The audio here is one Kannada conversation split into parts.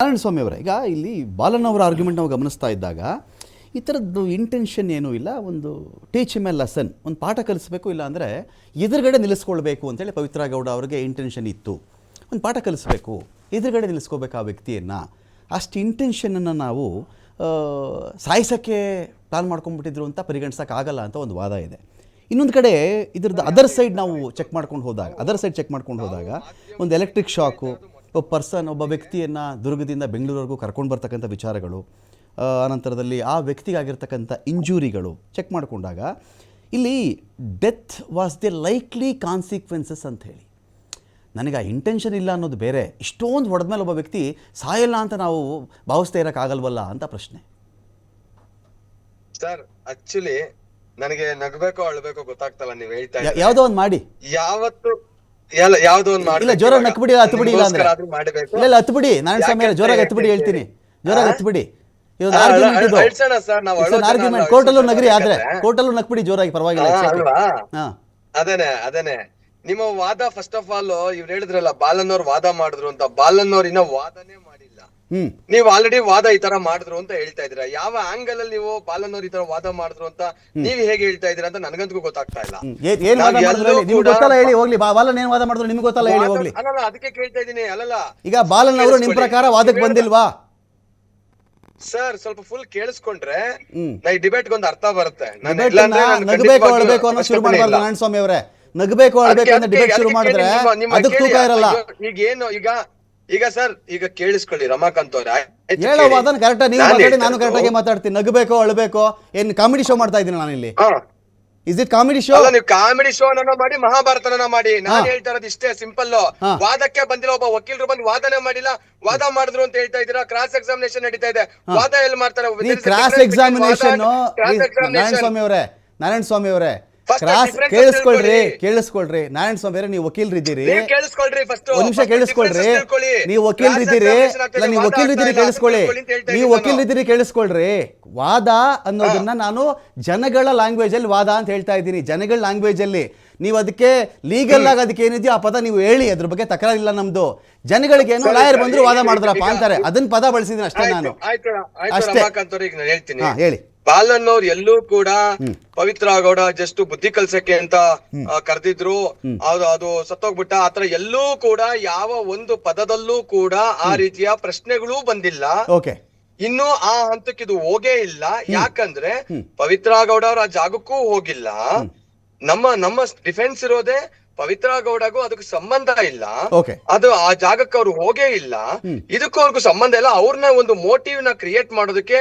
ನಾರಾಯಣಸ್ವಾಮಿ ಅವರೇ, ಈಗ ಇಲ್ಲಿ ಬಾಲನ್ ಅವರ ಆರ್ಗ್ಯುಮೆಂಟ್ ನಾವು ಗಮನಿಸ್ತಾ ಇದ್ದಾಗ ಈ ಥರದ್ದು ಇಂಟೆನ್ಷನ್ ಏನೂ ಇಲ್ಲ. ಒಂದು ಟೀಚ್ ಹಿಮ್ ಎ ಲೆಸನ್, ಒಂದು ಪಾಠ ಕಲಿಸಬೇಕು, ಇಲ್ಲ ಅಂದರೆ ಎದುರುಗಡೆ ನಿಲ್ಲಿಸ್ಕೊಳ್ಬೇಕು ಅಂತೇಳಿ ಪವಿತ್ರ ಗೌಡ ಅವರಿಗೆ ಇಂಟೆನ್ಷನ್ ಇತ್ತು. ಒಂದು ಪಾಠ ಕಲಿಸ್ಬೇಕು, ಎದುರುಗಡೆ ನಿಲ್ಲಿಸ್ಕೋಬೇಕು ಆ ವ್ಯಕ್ತಿಯನ್ನು. ಅಷ್ಟು ಇಂಟೆನ್ಷನನ್ನು ನಾವು ಸಾಯಿಸೋಕ್ಕೆ ಪ್ಲಾನ್ ಮಾಡ್ಕೊಂಡ್ಬಿಟ್ಟಿದ್ರು ಅಂತ ಪರಿಗಣಿಸೋಕ್ಕಾಗಲ್ಲ ಅಂತ ಒಂದು ವಾದ ಇದೆ. ಇನ್ನೊಂದು ಕಡೆ ಇದ್ರದ್ದು ಅದರ್ ಸೈಡ್ ಚೆಕ್ ಮಾಡ್ಕೊಂಡು ಹೋದಾಗ ಒಂದು ಎಲೆಕ್ಟ್ರಿಕ್ ಶಾಕು, ಒಬ್ಬ ವ್ಯಕ್ತಿಯನ್ನು ದುರ್ಗದಿಂದ ಬೆಂಗಳೂರಿವರೆಗೂ ಕರ್ಕೊಂಡು ಬರ್ತಕ್ಕಂಥ ವಿಚಾರಗಳು, ಅನಂತರದಲ್ಲಿ ಆ ವ್ಯಕ್ತಿಗಾಗಿರ್ತಕ್ಕಂಥ ಇಂಜುರಿಗಳು ಚೆಕ್ ಮಾಡಿಕೊಂಡಾಗ ಇಲ್ಲಿ death was the likely consequences ಅಂತ ಹೇಳಿ, ನನಗೆ ಆ ಇಂಟೆನ್ಷನ್ ಇಲ್ಲ ಅನ್ನೋದು ಬೇರೆ, ಇಷ್ಟೊಂದು ಹೊಡೆದ್ಮೇಲೆ ಒಬ್ಬ ವ್ಯಕ್ತಿ ಸಾಯಲ್ಲ ಅಂತ ನಾವು ಭಾವಿಸ್ತಾ ಇರೋಕ್ಕಾಗಲ್ವಲ್ಲ ಅಂತ ಪ್ರಶ್ನೆ. ಸರ್ ಆಕ್ಚುಲಿ ನನಗೆ ನಗಬೇಕೋ ಅಳ್ಬೇಕೋ ಗೊತ್ತಾಗ್ತಲ್ಲ, ನೀವು ಹೇಳ್ತಾ ಯಾವುದೋ ಒಂದು ಮಾಡಿ, ಯಾವ್ದೋ ಒಂದು ಮಾಡಿ, ಇಲ್ಲ ಜೋರಾಗಿ ನಕ್ಬಿಡಿ, ಹತ್ಬಿಡಿ, ಇಲ್ಲ ಅಂದ್ರೆ ಇಲ್ಲ ಹತ್ಬಿಡಿ, ನಾರಾಯಣಸ್ವಾಮಿ ಜೋರಾಗಿ ಹತ್ಬಿಡಿ, ಹೇಳ್ತೀನಿ ಜೋರಾಗಿ ಹತ್ಬಿಡಿ. ಕೋರ್ಟಲ್ಲೂ ನಗರಿ, ಆದ್ರೆ ಕೋರ್ಟಲ್ಲೂ ನಕ್ಬಿಡಿ ಜೋರಾಗಿ, ಪರವಾಗಿಲ್ಲ. ಅದೇನೆ ನಿಮ್ಮ ವಾದ. ಫಸ್ಟ್ ಆಫ್ ಆಲ್ ಇವ್ರು ಹೇಳಿದ್ರಲ್ಲ ಬಾಲನ್ ಅವ್ರು ವಾದ ಮಾಡಿದ್ರು ಅಂತ, ಬಾಲನ್ ಅವ್ರು ಇನ್ನ ವಾದನೇ ಮಾಡಿಲ್ಲ. ನೀವು ಆಲ್ರೆಡಿ ವಾದ ಈ ತರ ಮಾಡಿದ್ರು ಅಂತ ಹೇಳ್ತಾ ಇದ್ದೀರಾ. ಯಾವ ಆಂಗಲ್ ಅಲ್ಲಿ ನೀವು ಬಾಲನ್ ಅವ್ರು ಈ ತರ ವಾದ ಮಾಡಿದ್ರು ಅಂತ ನೀವ್ ಹೇಗೆ ಹೇಳ್ತಾ ಇದೀರಾ ಅಂತ ನನಗಂತೂ ಗೊತ್ತಾಗ್ತಾ ಇಲ್ಲ. ಅಲ್ಲ ಅದಕ್ಕೆ ಕೇಳ್ತಾ ಇದೀನಿ. ಅಲ್ಲಲ್ಲ, ಈಗ ಬಾಲನ್ ಅವರು ನಿಮ್ ಪ್ರಕಾರ ವಾದಕ್ಕೆ ಬಂದಿಲ್ವಾ ಸರ್? ಸ್ವಲ್ಪ ಫುಲ್ ಕೇಳಿಸ್ಕೊಂಡ್ರೆ ನಾ ಈ ಡಿಬೇಟ್ ಒಂದು ಅರ್ಥ ಬರುತ್ತೆ. ನಗಬೇಕು ಅಳ್ಬೇಕು ಅನ್ನೋ ಶುರು ಮಾಡಬಾರ್ದು ನಾರಾಯಣಸ್ವಾಮಿ ಅವರೇ. ನಗಬೇಕು ಅಳ್ಬೇಕು ಅಂತ ಡಿಬೇಟ್ ಶುರು ಮಾಡಿದ್ರೆ ಅದಕ್ಕೆ ತೂಕ ಇರಲ್ಲ. ಈಗ ಸರ್ ಈಗ ಕೇಳಿಸ್ಕೊಳ್ಳಿ ರಮಾಕಾಂತ್ ಅವ್ರೆ, ಹೇಳೋ ವಾದನ ಕರೆಕ್ಟ್ ನೀವು ಮಾತಾಡಿ, ನಾನು ಕರೆಕ್ಟ್ ಆಗಿ ಮಾತಾಡ್ತೀನಿ. ನಗಬೇಕು ಅಳ್ಬೇಕು ಏನ್ ಕಾಮಿಡಿ ಶೋ ಮಾಡ್ತಾ ಇದ್ದೀನಿ ನಾನು ಇಲ್ಲಿ? Is it comedy show? ನೀವು ಕಾಮಿಡಿ ಶೋ ಮಾಡಿ ಮಹಾಭಾರತನ ಮಾಡಿ. ನಾನು ಹೇಳ್ತಾ ಇರೋದು ಇಷ್ಟೇ ಸಿಂಪಲ್. ವಾದಕ್ಕೆ ಬಂದಿಲ್ಲ, ಒಬ್ಬ ವಕೀಲರು ಬಂದು ವಾದನೆ ಮಾಡಿಲ್ಲ, ವಾದ ಮಾಡಿದ್ರು ಅಂತ ಹೇಳ್ತಾ ಇದ್ದೀರಾ. ಕ್ರಾಸ್ ಎಕ್ಸಾಮಿನೇಷನ್ ನಡೀತಾ ಇದೆ, ವಾದ ಎಲ್ಲಿ ಮಾಡ್ತಾರೆ? ಕ್ರಾಸ್ ಎಕ್ಸಾಮಿನೇಷನ್ ನಾರಾಯಣಸ್ವಾಮಿ ಅವರೇ ಕೇಳಿಸ್ಕೊಳ್ರಿ ನಾರಾಯಣಸ್ವಾಮಿ ಅವರೇ, ನೀವು ವಕೀಲರಿದ್ದೀರಿ, ಒಂದ್ ನಿಮಿಷ ಕೇಳಿಸ್ಕೊಳ್ರಿ. ನೀವು ವಕೀಲರಿದ್ದೀರಿ, ಕೇಳಿಸ್ಕೊಳ್ರಿ. ವಾದ ಅನ್ನೋದನ್ನ ನಾನು ಜನಗಳ ಲ್ಯಾಂಗ್ವೇಜ್ ಅಲ್ಲಿ ವಾದ ಅಂತ ಹೇಳ್ತಾ ಇದ್ದೀನಿ, ಜನಗಳ ಲ್ಯಾಂಗ್ವೇಜ್ ಅಲ್ಲಿ. ನೀವು ಅದಕ್ಕೆ ಲೀಗಲ್ ಆಗಿ ಅದಕ್ಕೆ ಏನಿದೆಯೋ ಆ ಪದ ನೀವು ಹೇಳಿ, ಅದ್ರ ಬಗ್ಗೆ ತಕರಾರಿಲ್ಲ ನಮ್ದು. ಜನಗಳಿಗೆ ಏನೋ ಲಾಯರ್ ಬಂದ್ರು ವಾದ ಮಾಡಿದ್ರಪ್ಪ ಅಂತಾರೆ, ಅದನ್ನ ಪದ ಬಳಸಿದ್ದೀನಿ ಅಷ್ಟೇ ನಾನು. ಹೇಳ್ತೀನಿ, ಹೇಳಿ. ಬಾಲನ್ ಅವ್ರು ಎಲ್ಲೂ ಕೂಡ ಪವಿತ್ರ ಗೌಡ ಜಸ್ಟ್ ಬುದ್ಧಿ ಕಲ್ಸಕ್ಕೆ ಅಂತ ಕರೆದಿದ್ರು, ಅದು ಸತ್ತೋಗ್ಬಿಟ್ಟ, ಆತರ ಎಲ್ಲೂ ಕೂಡ ಯಾವ ಒಂದು ಪದದಲ್ಲೂ ಕೂಡ ಆ ರೀತಿಯ ಪ್ರಶ್ನೆಗಳೂ ಬಂದಿಲ್ಲ. ಇನ್ನು ಆ ಹಂತಕ್ಕೆ ಇದು ಹೋಗೇ ಇಲ್ಲ. ಯಾಕಂದ್ರೆ ಪವಿತ್ರ ಗೌಡ ಅವ್ರ ಆ ಜಾಗಕ್ಕೂ ಹೋಗಿಲ್ಲ. ನಮ್ಮ ಡಿಫೆನ್ಸ್ ಇರೋದೇ ಪವಿತ್ರ ಗೌಡಗೂ ಅದಕ್ಕೆ ಸಂಬಂಧ ಇಲ್ಲ, ಅದು ಆ ಜಾಗಕ್ಕೆ ಅವ್ರು ಹೋಗೇ ಇಲ್ಲ, ಇದಕ್ಕೂ ಅವ್ರಿಗೂ ಸಂಬಂಧ ಇಲ್ಲ. ಅವ್ರನ್ನ ಒಂದು ಮೋಟಿವ್ ನ ಕ್ರಿಯೇಟ್ ಮಾಡೋದಕ್ಕೆ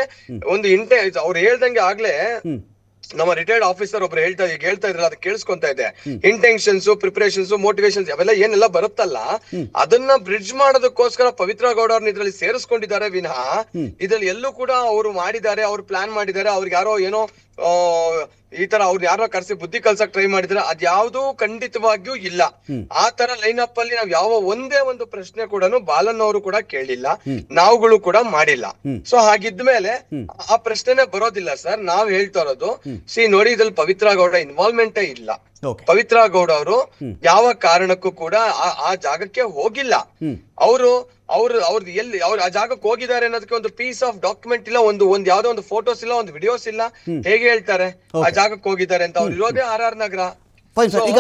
ಒಂದು ಅವ್ರು ಹೇಳ್ದಂಗೆ ಆಗ್ಲೇ ನಮ್ಮ ರಿಟೈರ್ಡ್ ಆಫೀಸರ್ ಒಬ್ರು ಹೇಳ್ತಾ ಇದ್ರಲ್ಲ, ಅದಕ್ಕೆ ಕೇಳಿಸ್ಕೊಂತಾ ಇದೆ. ಇಂಟೆನ್ಷನ್ಸ್, ಪ್ರಿಪರೇಷನ್ಸ್, ಮೋಟಿವೇಶನ್ಸ್ ಅವೆಲ್ಲ ಏನೆಲ್ಲ ಬರುತ್ತಲ್ಲ, ಅದನ್ನ ಬ್ರಿಡ್ಜ್ ಮಾಡೋದಕ್ಕೋಸ್ಕರ ಪವಿತ್ರ ಗೌಡ ಅವ್ರನ್ನ ಇದ್ರಲ್ಲಿ ಸೇರಿಸ್ಕೊಂಡಿದ್ದಾರೆ ವಿನಃ ಇದ್ರಲ್ಲಿ ಎಲ್ಲೂ ಕೂಡ ಅವರು ಮಾಡಿದ್ದಾರೆ, ಅವ್ರು ಪ್ಲಾನ್ ಮಾಡಿದ್ದಾರೆ, ಅವ್ರಿಗೆ ಯಾರೋ ಏನೋ ಈ ತರ ಅವ್ರು ಯಾರೋ ಕರ್ಸಿ ಬುದ್ಧಿ ಕಲ್ಸಕ್ ಟ್ರೈ ಮಾಡಿದ್ರೆ ಅದ್ಯಾವುದೂ ಖಂಡಿತವಾಗಿಯೂ ಇಲ್ಲ. ಆ ತರ ಲೈನ್ ಅಪ್ ಅಲ್ಲಿ ನಾವ್ ಯಾವ ಒಂದೇ ಒಂದು ಪ್ರಶ್ನೆ ಕೂಡ ಬಾಲನ್ ಅವರು ಕೂಡ ಕೇಳಿಲ್ಲ, ನಾವುಗಳು ಕೂಡ ಮಾಡಿಲ್ಲ. ಸೊ ಹಾಗಿದ್ಮೇಲೆ ಆ ಪ್ರಶ್ನೆನೇ ಬರೋದಿಲ್ಲ ಸರ್. ನಾವ್ ಹೇಳ್ತಾ ಇರೋದು, ನೋಡಿ ಇದ್ರಲ್ಲಿ ಪವಿತ್ರ ಗೌಡ ಇನ್ವಾಲ್ವ್ಮೆಂಟೇ ಇಲ್ಲ. ಪವಿತ್ರ ಗೌಡ ಅವರು ಯಾವ ಕಾರಣಕ್ಕೂ ಕೂಡ ಆ ಜಾಗಕ್ಕೆ ಹೋಗಿಲ್ಲ. ಅವ್ರದ್ದು ಎಲ್ಲಿ ಅವ್ರು ಆ ಜಾಗಕ್ಕೆ ಹೋಗಿದ್ದಾರೆ ಅನ್ನೋದಕ್ಕೆ ಒಂದು ಪೀಸ್ ಆಫ್ ಡಾಕ್ಯುಮೆಂಟ್ ಇಲ್ಲ, ಒಂದು ಯಾವ್ದೋ ಒಂದು ಫೋಟೋಸ್ ಇಲ್ಲ, ಒಂದು ವಿಡಿಯೋಸ್ ಇಲ್ಲ. ಹೇಗೆ ಹೇಳ್ತಾರೆ ಆ ಜಾಗಕ್ಕೆ ಹೋಗಿದ್ದಾರೆ ಅಂತ? ಅವ್ರು ಇರೋದೇ RR ನಗರ. ಈಗ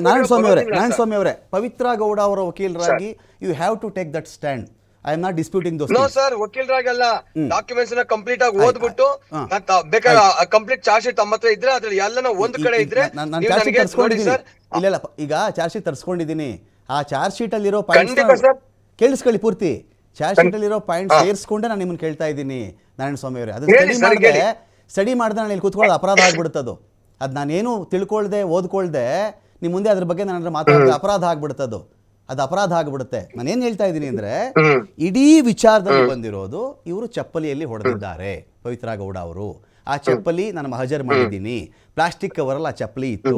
ನಾರಾಯಣಸ್ವಾಮಿ ಅವರೇ, ಪವಿತ್ರ ಗೌಡ ಅವರ ವಕೀಲರಾಗಿ you have to take that stand. I am not disputing those. No sir, ವಕೀಲರಾಗಲ್ಲ, ಡಾಕ್ಯುಮೆಂಟ್ಸ್ ನ ಕಂಪ್ಲೀಟ್ ಆಗಿ ಓದ್ಬಿಟ್ಟು ಬೇಕಾದ್ರೆ ಕಂಪ್ಲೀಟ್ ಚಾರ್ಜ್ ಶೀಟ್ ತಮ್ಮ ಹತ್ರ ಇದ್ರೆ ಅದ್ರಲ್ಲಿ ಎಲ್ಲನ ಒಂದ್ ಕಡೆ ಇದ್ರೆ ಇಲ್ಲ, ಈಗ ಚಾರ್ಜ್ ಶೀಟ್ ತರಿಸ್ಕೊಂಡಿದ್ದೀನಿ. ಆ ಚಾರ್ಜ್ ಶೀಟ್ ಅಲ್ಲಿರೋ ಪಾಯಿಂಟ್ಸ್ ಕೇಳಿಸ್ಕೊಳ್ಳಿ ಪೂರ್ತಿ. ಚಾರ್ಜ್ ಶೀಟ್ ಅಲ್ಲಿರೋ ಪಾಯಿಂಟ್ ಸೇರಿಸ್ಕೊಂಡೆ ನಾನು ನಿಮ್ಮನ್ನ ಕೇಳ್ತಾ ಇದ್ದೀನಿ ನಾರಾಯಣಸ್ವಾಮಿ ಅವರೇ. ಅದನ್ನ ಸ್ಟಡಿ ಮಾಡಿದ್ರೆ ನಾನು ಇಲ್ಲಿ ಕೂತ್ಕೊಳ್ಳೋದು ಅಪರಾಧ ಆಗ್ಬಿಡುತ್ತದು. ಅದು ನಾನೇನು ತಿಳ್ಕೊಳ್ದೆ ಓದ್ಕೊಳ್ದೆ ನಿಮ್ಮ ಮುಂದೆ ಅದ್ರ ಬಗ್ಗೆ ನಾನು ಮಾತಾಡಿದ್ರೆ ಅಪರಾಧ ಆಗ್ಬಿಡುತ್ತದು, ಅದು ಅಪರಾಧ ಆಗ್ಬಿಡುತ್ತೆ. ನಾನೇನ್ ಹೇಳ್ತಾ ಇದ್ದೀನಿ ಅಂದ್ರೆ, ಇಡೀ ವಿಚಾರದಲ್ಲಿ ಬಂದಿರೋದು ಇವರು ಚಪ್ಪಲಿಯಲ್ಲಿ ಹೊಡೆದಿದ್ದಾರೆ ಪವಿತ್ರ ಗೌಡ ಅವರು. ಆ ಚಪ್ಪಲಿ ನಾನು ಮಹಜರ್ ಮಾಡಿದ್ದೀನಿ, ಪ್ಲಾಸ್ಟಿಕ್ ಕವರಲ್ಲಿ ಆ ಚಪ್ಪಲಿ ಇತ್ತು,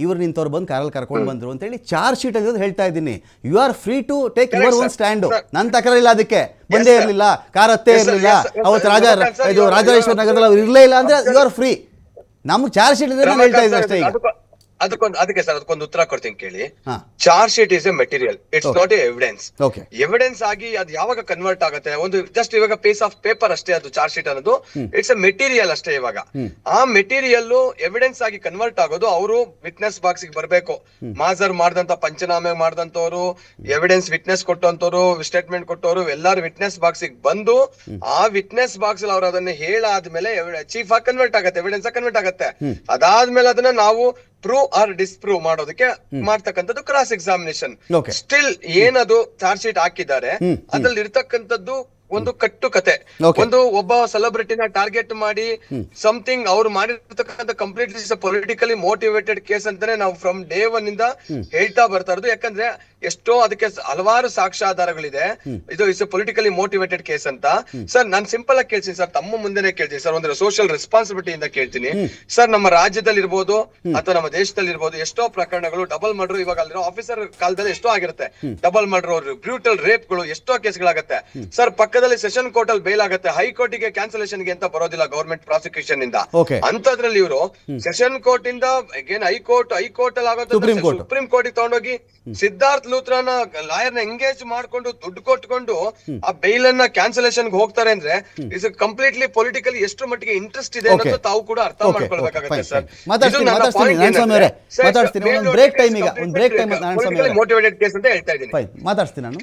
ಇವ್ರು ನಿಂತವ್ರು ಬಂದು ಕಾರಲ್ಲಿ ಕರ್ಕೊಂಡು ಬಂದ್ರು ಅಂತ ಹೇಳಿ ಚಾರ್ಜ್ ಶೀಟ್ ಅಲ್ಲಿ ಹೇಳ್ತಾ ಇದ್ದೀನಿ. You are free to take your own stand. ನನ್ನ ತಕರಾರಿಲ್ಲ, ಅದಕ್ಕೆ ಬಂದೇ ಇರಲಿಲ್ಲ, ಕಾರ್ ಹತ್ತೇ ಇರಲಿಲ್ಲ, ಅವತ್ತು ರಾಜರಾಜೇಶ್ವರ ನಗರದಲ್ಲಿ ಅವ್ರು ಇರಲೇ ಇಲ್ಲ ಅಂದ್ರೆ ಯು ಆರ್ ಫ್ರೀ. ನಮ್ಗೆ ಚಾರ್ಜ್ ಶೀಟ್ ಹೇಳ್ತಾ ಇದ್ದೀನಿ ಅಷ್ಟೇ. ಈಗ ಅದಕ್ಕೊಂದು ಉತ್ತರ ಕೊಡ್ತೀನಿ ಕೇಳಿ. ಹಾ. Charge sheet is A material, it's not A evidence. Okay. Evidence ಆಗಿ ಅದು ಯಾವಾಗ ಕನ್ವರ್ಟ್ ಆಗುತ್ತೆ, ಒಂದು ಜಸ್ಟ್ ಇವಾಗ ಪೀಸ್ ಆಫ್ ಪೇಪರ್ ಅಷ್ಟೇ ಅದು ಚಾರ್ಜ್ ಶೀಟ್ ಅನ್ನೋದು. ಇಟ್ಸ್ ಎ ಮೆಟೀರಿಯಲ್ ಅಷ್ಟೇ. ಇವಾಗ ಆ ಮೆಟೀರಿಯಲ್ ಎವಿಡೆನ್ಸ್ ಆಗಿ ಕನ್ವರ್ಟ್ ಆಗೋದು ಅವರು ವಿಟ್ನೆಸ್ ಬಾಕ್ಸ್ ಗೆ ಬರ್ಬೇಕು. ಮಾಜರ್ ಮಾಡ್ದಂತ ಪಂಚನಾಮೆ ಮಾಡ್ದಂತವ್ರು, ಎವಿಡೆನ್ಸ್ ವಿಟ್ನೆಸ್ ಕೊಟ್ಟಂತವ್ರು, ಸ್ಟೇಟ್ಮೆಂಟ್ ಕೊಟ್ಟವರು ಎಲ್ಲಾರು ವಿಟ್ನೆಸ್ ಬಾಕ್ಸ್ ಗೆ ಬಂದು ಆ ವಿಟ್ನೆಸ್ ಬಾಕ್ಸ್ ಅವ್ರು ಅದನ್ನ ಹೇಳಾದ್ಮೇಲೆ ಚೀಫ್ ಆಗಿ ಕನ್ವರ್ಟ್ ಆಗುತ್ತೆ, ಎವಿಡೆನ್ಸ್ ಆಗಿ ಕನ್ವರ್ಟ್ ಆಗುತ್ತೆ. ಅದಾದ್ಮೇಲೆ ಅದನ್ನ ನಾವು ಪ್ರೂವ್ ಆರ್ ಡಿಸ್ಪ್ರೂವ್ ಮಾಡೋದಕ್ಕೆ ಮಾಡ್ತಕ್ಕಂಥದ್ದು ಕ್ರಾಸ್ ಎಕ್ಸಾಮಿನೇಷನ್. Okay. ಸ್ಟಿಲ್ ಏನದು ಚಾರ್ಜ್ ಶೀಟ್ ಹಾಕಿದ್ದಾರೆ ಅದ್ರಲ್ಲಿ ಇರ್ತಕ್ಕಂಥದ್ದು ಒಂದು ಕಟ್ಟು ಕತೆ. Okay. ಒಂದು ಒಬ್ಬ ಸೆಲೆಬ್ರಿಟಿನ ಟಾರ್ಗೆಟ್ ಮಾಡಿ ಸಮಥಿಂಗ್ ಅವ್ರು ಮಾಡಿರ್ತಕ್ಕಂಥ ಕಂಪ್ಲೀಟ್ಲಿ ಪೊಲಿಟಿಕಲಿ ಮೋಟಿವೇಟೆಡ್ ಕೇಸ್ ಅಂತಾನೆ ನಾವು ಫ್ರಮ್ ಡೇ ಒನ್ ಇಂದ ಹೇಳ್ತಾ ಬರ್ತಾ ಇರೋದು. ಯಾಕಂದ್ರೆ ಎಷ್ಟೋ ಅದಕ್ಕೆ ಹಲವಾರು ಸಾಕ್ಷ್ಯಾಧಾರಗಳಿದೆ. ಇದು ಇಸ್ ಪೊಲಿಟಿಕಲಿ ಮೋಟಿವೇಟೆಡ್ ಕೇಸ್ ಅಂತ. ಸರ್ ನಾನ್ ಸಿಂಪಲ್ ಆಗಿ ಕೇಳ್ತೀನಿ ಸರ್, ತಮ್ಮ ಮುಂದೆನೆ ಕೇಳ್ತೀನಿ ಸರ್, ಒಂದು ಸೋಷಿಯಲ್ ರೆಸ್ಪಾನ್ಸಿಬಿಲಿಟಿ ಇಂದ ಕೇಳ್ತೀನಿ ಸರ್. ನಮ್ಮ ರಾಜ್ಯದಲ್ಲಿ ಇರ್ಬೋದು ಅಥವಾ ನಮ್ಮ ದೇಶದಲ್ಲಿ ಇರ್ಬೋದು ಎಷ್ಟೋ ಪ್ರಕರಣಗಳು ಡಬಲ್ ಮರ್ಡರ್, ಇವಾಗ ಅಲ್ಲಿರೋ ಆಫೀಸರ್ ಕಾಲದಲ್ಲಿ ಎಷ್ಟೋ ಆಗಿರುತ್ತೆ ಡಬಲ್ ಮರ್ಡರ್, ಬ್ರೂಟಲ್ ರೇಪ್ ಗಳು ಎಷ್ಟೋ ಕೇಸ್ಗಳಾಗತ್ತೆ ಸರ್. ಪಕ್ಕದಲ್ಲಿ ಸೆಷನ್ ಕೋರ್ಟ್ ಅಲ್ಲಿ ಬೇಲ್ ಆಗುತ್ತೆ, ಹೈಕೋರ್ಟ್ ಗೆ ಕ್ಯಾನ್ಸಲೇಷನ್ ಗೆ ಅಂತ ಬರೋದಿಲ್ಲ ಗವರ್ಮೆಂಟ್ ಪ್ರಾಸಿಕ್ಯೂಷನ್ ಇಂದ. ಅಂತದ್ರಲ್ಲಿ ಇವರು ಸೆಷನ್ ಕೋರ್ಟ್ ಇಂದ ಅಗೇನ್ ಹೈಕೋರ್ಟ್ ಅಲ್ಲಿ ಆಗುತ್ತೆ, ಸುಪ್ರೀಂ ಕೋರ್ಟ್ ಗೆ ತಗೊಂಡೋಗಿ ಸಿದ್ಧಾರ್ಥ್ ಲೂಥ್ರಾನ ಲಾಯರ್ ನ ಎಂಗೇಜ್ ಮಾಡ್ಕೊಂಡು ದುಡ್ಡು ಕೊಟ್ಕೊಂಡು ಆ ಬೈಲ್ ಅನ್ನ ಕ್ಯಾನ್ಸಲೇಷನ್ ಹೋಗ್ತಾರೆ ಅಂದ್ರೆ ಇಸ್ ಕಂಪ್ಲೀಟ್ಲಿ ಪೊಲಿಟಿಕಲಿ ಎಷ್ಟು ಮಟ್ಟಿಗೆ ಇಂಟ್ರೆಸ್ಟ್ ಇದೆ ಅನ್ನೋದು ತಾವು ಕೂಡ ಅರ್ಥ ಮಾಡ್ಕೊಳ್ಬೇಕಾಗುತ್ತೆ ಸರ್. ಮಾತಾಡ್ತೀನಿ. ಮೋಟಿವೇಟೆಡ್ ಕೇಸ್ ಅಂತ ಹೇಳ್ತಾ ಇದ್ದೀನಿ. ಮಾತಾಡ್ತೀನಿ ನಾನು.